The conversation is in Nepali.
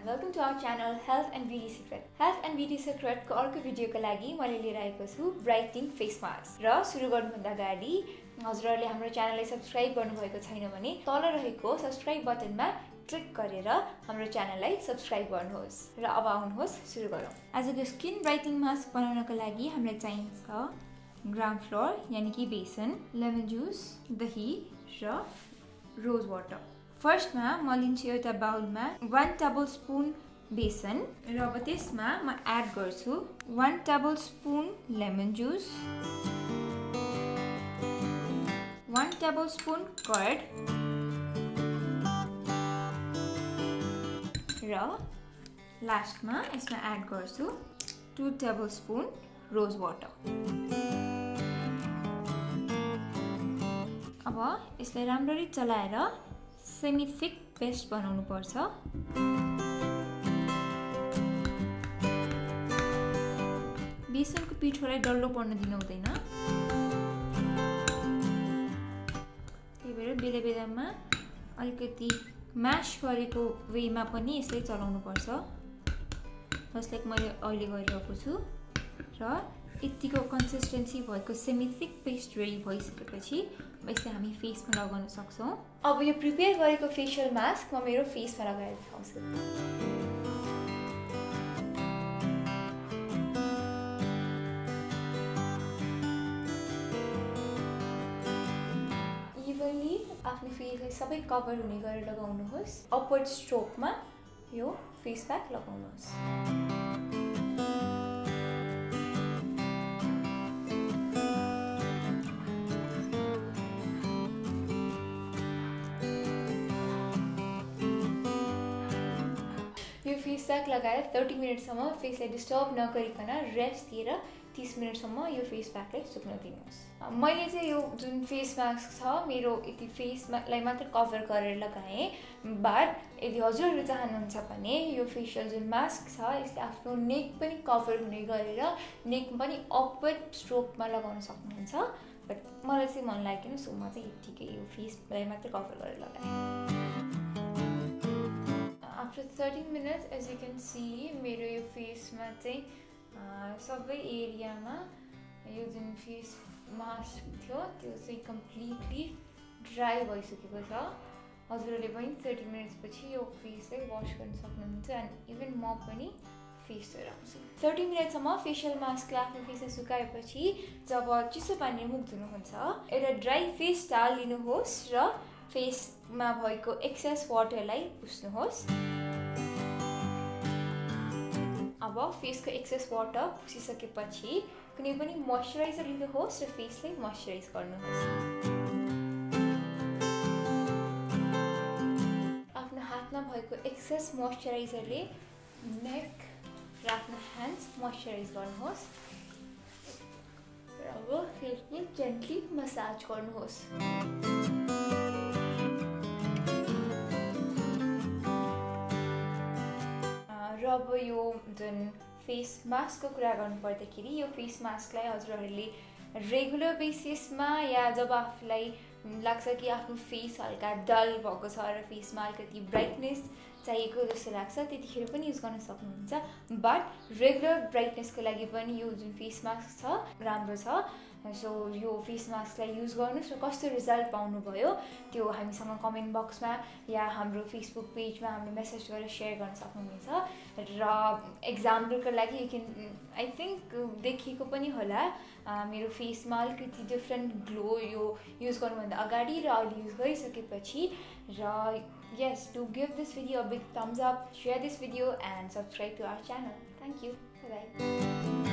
Welcome to our channel Health and Beauty Secret. Health and Beauty Secret को अर्को भिडियोको लागि मैले लिएर आएको छु ब्राइटनिङ फेस मास्क। र सुरु गर्नुभन्दा अगाडि हजुरहरूले हाम्रो च्यानललाई सब्स्क्राइब गर्नुभएको छैन भने तल रहेको सब्स्क्राइब बटनमा क्लिक गरेर हाम्रो च्यानललाई सब्स्क्राइब गर्नुहोस्। र अब आउनुहोस् सुरु गरौँ। आजको स्किन ब्राइटनिङ मास्क बनाउनको लागि हामीलाई चाहिन्छ ग्राम फ्लोर यानी कि बेसन, लेमन जुस, दही र रोज वाटर। फर्स्ट में म लिन्छु एउटा बाउलमा 1 टेबलस्पुन बेसन र अब त्यसमा म एड गर्छु 1 टेबलस्पुन लेमन जुस, 1 टेबलस्पुन कर्ड र लास्टमा यसमा एड गर्छु 2 टेबलस्पुन रोज वाटर। अब यसलाई राम्ररी चलाएर सेमी थिक पेस्ट बनाउनु पर्छ। बेसनको पिठोलाई डल्लो पर्न दिनु हुँदैन। त्यही भएर बेला बेलामा अलिकति म्याश गरेको वेमा पनि यसलाई चलाउनु पर्छ। जस्ट लाइक मैले अहिले गरिरहेको छु। र यतिको कन्सिस्टेन्सी भएको सेमी थिक पेस्ट रेडी भइसकेपछि यसलाई हामी फेसमा लगाउन सक्छौं। अब यो प्रिपेयर गरेको फेशियल मास्क म मेरो फेसमा लगाएर देखाउँछु। इभनली आफ्नो फेसलाई सबै कभर हुने गरेर लगाउनुहोस्। अपवर्ड स्ट्रोकमा यो फेस प्याक लगाउनुहोस्। यो फेस प्याक लगाएर 30 मिनटसम्म फेसलाई डिस्टर्ब नगरिकन रेस्ट दिएर 30 मिनटसम्म यो फेस प्याकलाई सुक्न दिनुहोस्। मैले चाहिँ यो जुन फेस मास्क छ मेरो यति फेसलाई मात्र कभर गरेर लगाएँ। बट यदि हजुरहरू चाहनुहुन्छ भने यो फेसियल जुन मास्क छ यसले आफ्नो नेक पनि कभर हुने गरेर नेक पनि अपवर्ड स्ट्रोकमा लगाउन सक्नुहुन्छ। बट मलाई चाहिँ मन लागेन, सो म चाहिँ यतिकै यो फेसलाई मात्र कभर गरेर लगाएँ। After 30 minutes, as you can see, मेरो यो फेसमा चाहिँ सबै एरियामा यो जुन फेस मास्क थियो त्यो चाहिँ कम्प्लिटली ड्राई भइसकेको छ। हजुरहरूले पनि 30 मिनट्स पछि यो फेसलाई वाश गर्न सक्नुहुन्छ एन्ड इभन म पनि फेस धोइराउँछु। 30 मिनटसम्म फेसियल मास्कले आफ्नो फेसलाई सुकाएपछि जब चिसो पानीले मुख धुनुहुन्छ एउटा ड्राई फेस टावल लिनुहोस् र फेसमा भएको एक्सेस वाटरलाई पुस्नुहोस्। अब फेसको एक्सेस वाटर पुसिसकेपछि कुनै पनि मोइस्चराइजर लिनुहोस् र फेसलाई मोइस्चराइज गर्नुहोस्। आफ्नो हातमा भएको एक्सेस मोइस्चराइजरले नेक र आफ्नो ह्यान्ड्स मोइस्चराइज गर्नुहोस् र अब फेसलाई जेन्टली मसाज गर्नुहोस्। र अब यो जुन फेस मास्कको कुरा गर्नुपर्दाखेरि यो फेस मास्कलाई हजुरहरूले रेगुलर बेसिसमा या जब आफूलाई लाग्छ कि आफ्नो फेस हल्का डल भएको छ र फेसमा अलिकति ब्राइटनेस चाहिएको जस्तो लाग्छ त्यतिखेर पनि युज गर्न सक्नुहुन्छ। बट रेगुलर ब्राइटनेसको लागि पनि यो जुन फेस मास्क छ राम्रो छ। सो यो फेस मास्कलाई युज गर्नुहोस् र कस्तो रिजल्ट पाउनुभयो त्यो हामीसँग कमेन्ट बक्समा या हाम्रो फेसबुक पेजमा हामीले मेसेज गरेर सेयर गर्न सक्नुहुनेछ। र एक्जाम्पलको लागि यु क्यान आई थिङ्क देखिएको पनि होला मेरो फेसमा अलिकति डिफ्रेन्ट ग्लो यो युज गर्नुभन्दा अगाडि र अहिले युज गरिसकेपछि। र yes, do give this video a big thumbs up, share this video and subscribe to our channel. Thank you. Bye bye.